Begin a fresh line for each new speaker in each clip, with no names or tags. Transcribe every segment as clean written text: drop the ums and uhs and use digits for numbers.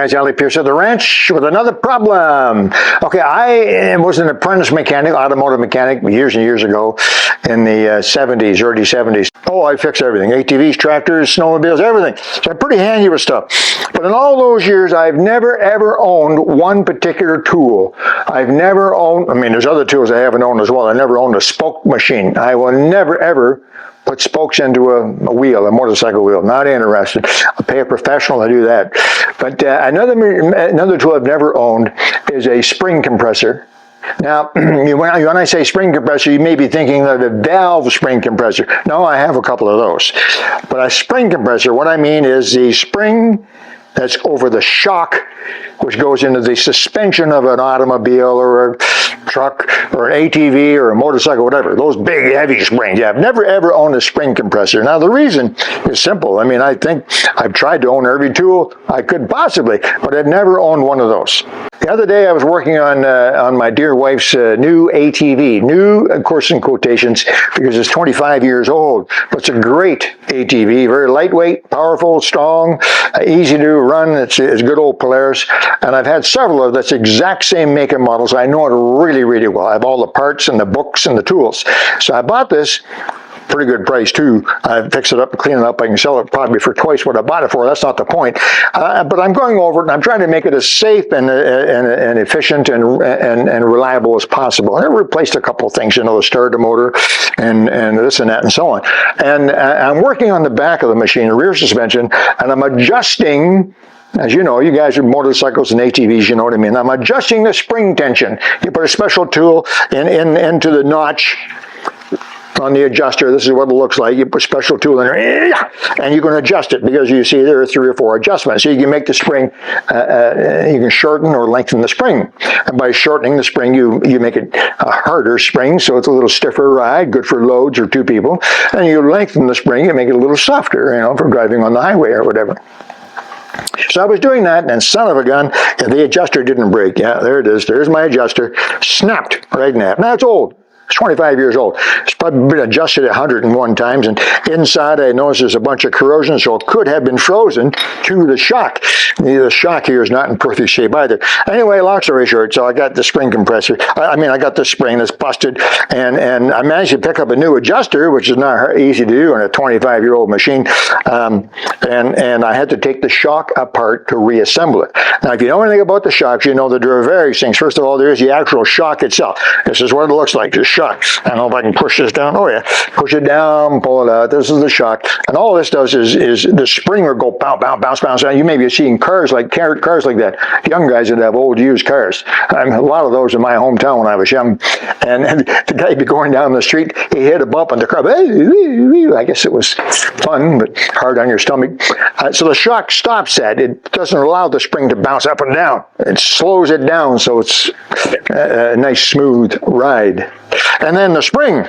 guys, Alec Peirce at the ranch with another problem. Okay, I was an apprentice mechanic, automotive mechanic, years and years ago in the 70s, early 70s. Oh, I fixed everything, ATVs, tractors, snowmobiles, everything. So I'm pretty handy with stuff. But in all those years, I've never, ever owned one particular tool. I've never owned, I mean, there's other tools I haven't owned as well. I never owned a spoke machine. I will never, ever put spokes into a wheel, a motorcycle wheel. Not interested. I'll pay a professional to do that. But another tool I've never owned is a spring compressor. Now, when I say spring compressor, you may be thinking of a valve spring compressor. No, I have a couple of those. But a spring compressor, what I mean is the spring that's over the shock, which goes into the suspension of an automobile or a truck or an ATV or a motorcycle, whatever. Those big, heavy springs. Yeah, I've never, ever owned a spring compressor. Now, the reason is simple. I mean, I think I've tried to own every tool I could possibly, but I've never owned one of those. The other day, I was working on my dear wife's new ATV. New, of course, in quotations, because it's 25 years old. But it's a great ATV, very lightweight, powerful, strong, easy to run. It's good old Peirce. And I've had several of this exact same make and models. I know it really, really well. I have all the parts and the books and the tools. So I bought this. Pretty good price too. I fix it up and clean it up. I can sell it probably for twice what I bought it for. That's not the point. But I'm going over it and I'm trying to make it as safe and efficient and reliable as possible. And I replaced a couple of things, you know, the starter motor and this and that and so on. And I'm working on the back of the machine, the rear suspension, and I'm adjusting. As you know, you guys are motorcycles and ATVs, you know what I mean. I'm adjusting the spring tension. You put a special tool into the notch on the adjuster. This is what it looks like. You put a special tool in there, and you can adjust it because you see there are 3 or 4 adjustments. So you can make the spring, you can shorten or lengthen the spring. And by shortening the spring, you make it a harder spring, so it's a little stiffer ride, good for loads or 2 people. And you lengthen the spring, you make it a little softer, you know, for driving on the highway or whatever. So I was doing that, and son of a gun, the adjuster didn't break. Yeah, there it is. There's my adjuster. Snapped right in half. Now, it's old. It's 25 years old. It's probably been adjusted 101 times, and inside I noticed there's a bunch of corrosion, so it could have been frozen to the shock. The shock here is not in perfect shape either. Anyway, long story short, so I got the spring compressor. I got the spring that's busted, and I managed to pick up a new adjuster, which is not easy to do on a 25-year-old machine, and I had to take the shock apart to reassemble it. Now, if you know anything about the shocks, you know that there are various things. First of all, there is the actual shock itself. This is what it looks like, the shock. I don't know if I can push this down. Oh yeah, push it down, pull it out. This is the shock, and all this does is the spring will go bounce down. You may be seeing cars like that. Young guys that have old used cars. A lot of those in my hometown when I was young. And the guy would be going down the street. He hit a bump on the car. I guess it was fun, but hard on your stomach. So the shock stops that. It doesn't allow the spring to bounce up and down. It slows it down, so it's a nice smooth ride. And then the spring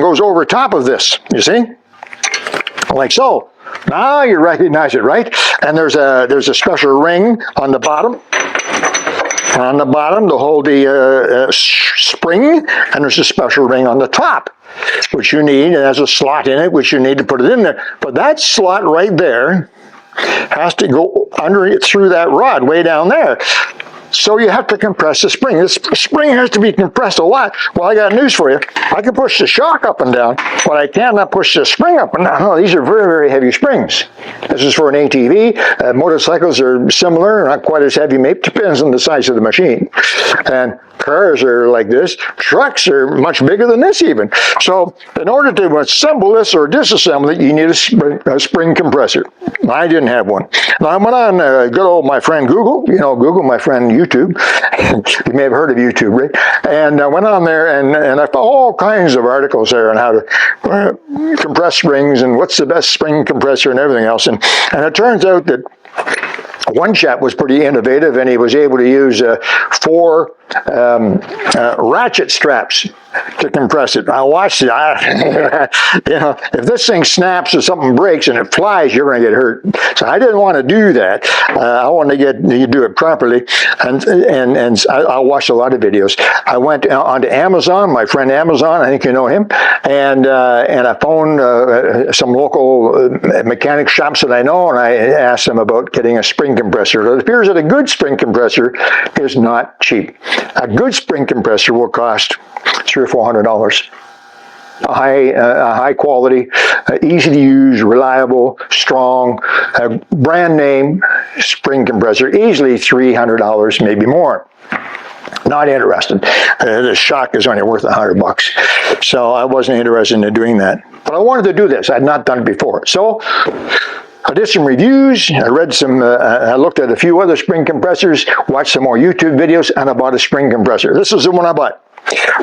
goes over top of this, you see? Like so. Now you recognize it, right? And there's a special ring on the bottom. On the bottom to hold the spring, and there's a special ring on the top, which you need, and has a slot in it, which you need to put it in there. But that slot right there has to go through that rod way down there. So you have to compress the spring. This spring has to be compressed a lot. Well, I got news for you. I can push the shock up and down, but I cannot push the spring up and down. No, these are very, very heavy springs. This is for an ATV. Motorcycles are similar, not quite as heavy. Maybe depends on the size of the machine. And cars are like this. Trucks are much bigger than this even. So in order to assemble this or disassemble it, you need a spring compressor. I didn't have one. Now I went on good old my friend Google. You know Google, my friend YouTube. You may have heard of YouTube, right? And I went on there and I found all kinds of articles there on how to compress springs and what's the best spring compressor and everything else. And it turns out that one chap was pretty innovative, and he was able to use 4 ratchet straps. to compress it. I watched it. You know, if this thing snaps or something breaks and it flies, you're going to get hurt. So I didn't want to do that. I wanted to do it properly, and I watched a lot of videos. I went onto Amazon, my friend Amazon, I think you know him, and I phoned some local mechanic shops that I know, and I asked them about getting a spring compressor. It appears that a good spring compressor is not cheap. A good spring compressor will cost $300 or $400. A high quality, easy to use, reliable, strong, brand name spring compressor, easily $300, maybe more. Not interested. The shock is only worth $100, so I wasn't interested in doing that. But I wanted to do this. I had not done it before, so I did some reviews. I read some. I looked at a few other spring compressors, watched some more YouTube videos, and I bought a spring compressor. This is the one I bought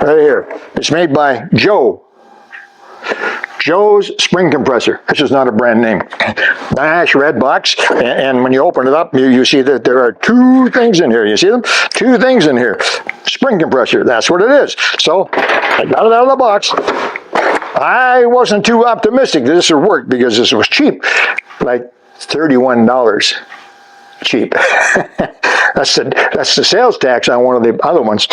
right here. It's made by Joe's spring compressor. This is not a brand name. Nice red box, and when you open it up, you see that there are two things in here. You see them? Two things in here. Spring compressor, that's what it is. So I got it out of the box. I wasn't too optimistic that this would work because this was cheap, like $31 cheap. That's the sales tax on one of the other ones,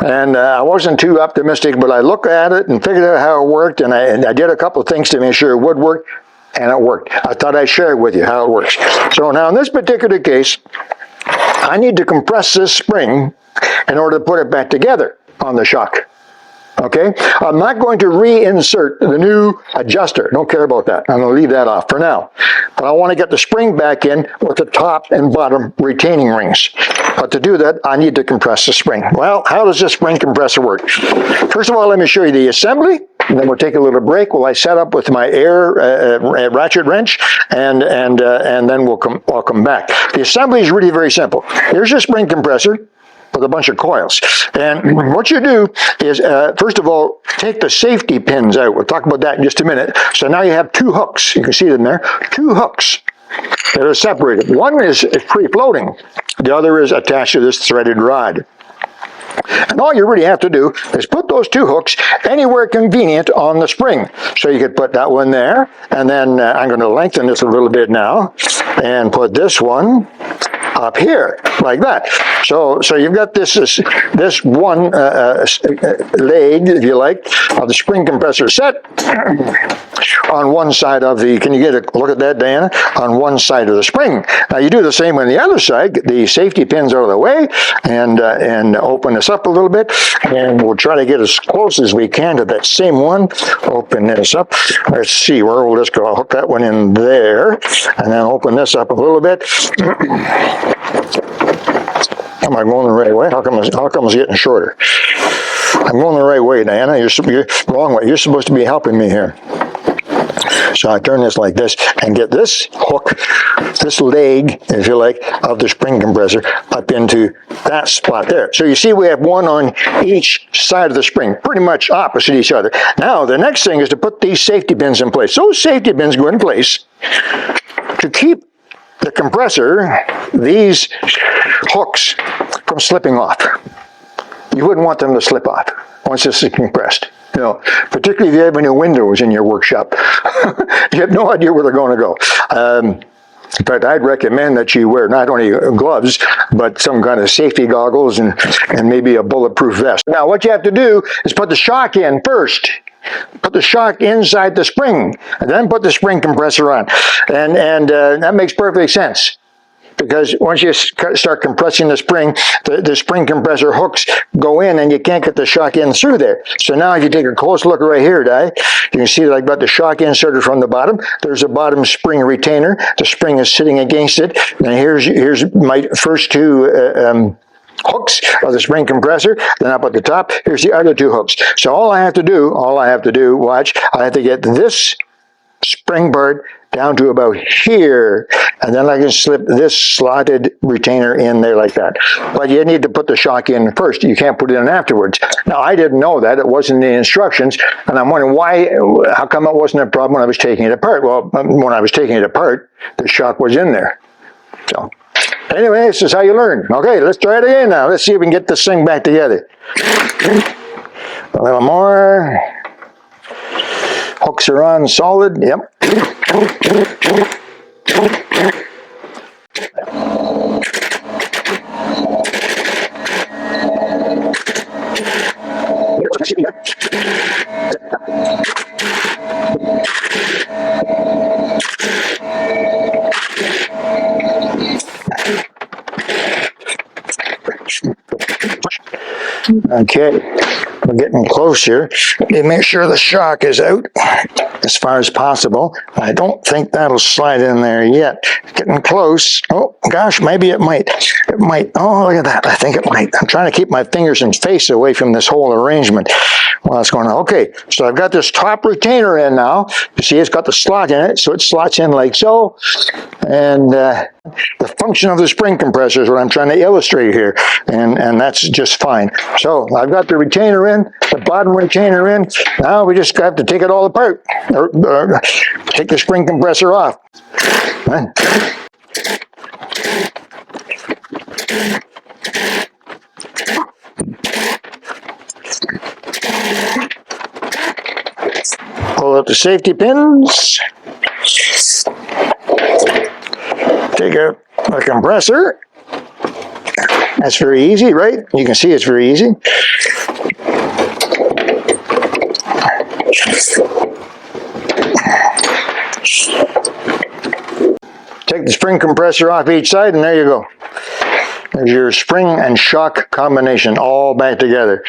and I wasn't too optimistic, but I looked at it and figured out how it worked, and I did a couple of things to make sure it would work, and it worked. I thought I'd share with you how it works. So now in this particular case, I need to compress this spring in order to put it back together on the shock. Okay, I'm not going to reinsert the new adjuster. Don't care about that. I'm going to leave that off for now. But I want to get the spring back in with the top and bottom retaining rings. But to do that, I need to compress the spring. Well, how does this spring compressor work? First of all, let me show you the assembly. And then we'll take a little break while I set up with my air ratchet wrench, and then I'll come back. The assembly is really very simple. Here's your spring compressor with a bunch of coils. And what you do is, first of all, take the safety pins out. We'll talk about that in just a minute. So now you have two hooks. You can see them there. Two hooks that are separated. One is free-floating. The other is attached to this threaded rod. And all you really have to do is put those two hooks anywhere convenient on the spring. So you could put that one there, and then I'm going to lengthen this a little bit now, and put this one up here, like that. So you've got this one leg, if you like, of the spring compressor set on one side of the, can you get a look at that, Diana? On one side of the spring. Now you do the same on the other side, get the safety pins out of the way, and open this up a little bit, and we'll try to get as close as we can to that same one. Open this up. Let's see, where will this go? I'll hook that one in there, and then open this up a little bit. Am I going the right way? How come it's getting shorter? I'm going the right way, Diana. You're wrong way. You're supposed to be helping me here. So I turn this like this and get this hook, this leg, if you like, of the spring compressor up into that spot there. So you see we have one on each side of the spring, pretty much opposite each other. Now the next thing is to put these safety pins in place. Those safety pins go in place to keep the compressor, these hooks, from slipping off. You wouldn't want them to slip off once this is compressed. You know, particularly if you have any windows in your workshop. You have no idea where they're going to go. In fact, I'd recommend that you wear not only gloves, but some kind of safety goggles and maybe a bulletproof vest. Now, what you have to do is put the shock in first. Put the shock inside the spring, and then put the spring compressor on. And that makes perfect sense. Because once you start compressing the spring compressor hooks go in, and you can't get the shock in through there. So now if you take a close look right here, you can see that I've got the shock inserted from the bottom. There's a bottom spring retainer. The spring is sitting against it. And here's my first two hooks of the spring compressor. Then up at the top, here's the other two hooks. So all I have to do, watch, I have to get this spring part down to about here, and then I can slip this slotted retainer in there like that. But you need to put the shock in first. You can't put it in afterwards. Now, I didn't know that. It wasn't in the instructions, and I'm wondering how come it wasn't a problem when I was taking it apart? Well, when I was taking it apart, the shock was in there. So anyway, this is how you learn. Okay, let's try it again now. Let's see if we can get this thing back together. A little more. shocks are on solid. Yep. Okay, we're getting close here. Let me make sure the shock is out as far as possible. I don't think that'll slide in there yet. Getting close. Oh, gosh, maybe it might. It might. Oh, look at that. I think it might. I'm trying to keep my fingers and face away from this whole arrangement while it's going on. Okay, so I've got this top retainer in now. You see it's got the slot in it, so it slots in like so. And the function of the spring compressor is what I'm trying to illustrate here. And that's just fine. So I've got the retainer in, the bottom retainer in. Now we just have to take it all apart, or take the spring compressor off. Right. Pull out the safety pins. Take out the compressor. That's very easy, right? You can see it's very easy. Take the spring compressor off each side, and there you go. There's your spring and shock combination all back together.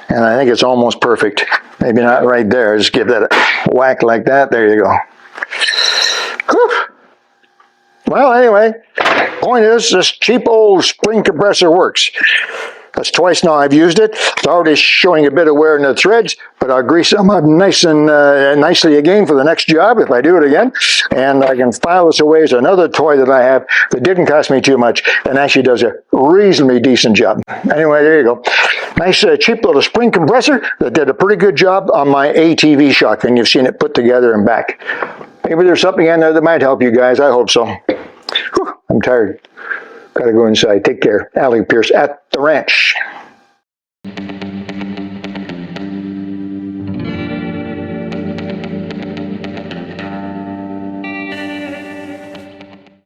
And I think it's almost perfect. Maybe not right there. Just give that a whack like that. There you go. Whew. Well, anyway, point is, this cheap old spring compressor works. That's twice now I've used it. It's already showing a bit of wear in the threads, but I'll grease them up nice and nicely again for the next job if I do it again. And I can file this away as another toy that I have that didn't cost me too much and actually does a reasonably decent job. Anyway, there you go. Nice cheap little spring compressor that did a pretty good job on my ATV shock, and you've seen it put together and back. Maybe there's something in there that might help you guys. I hope so. Whew, I'm tired. Gotta go inside. Take care. Alec, Peirce at the ranch.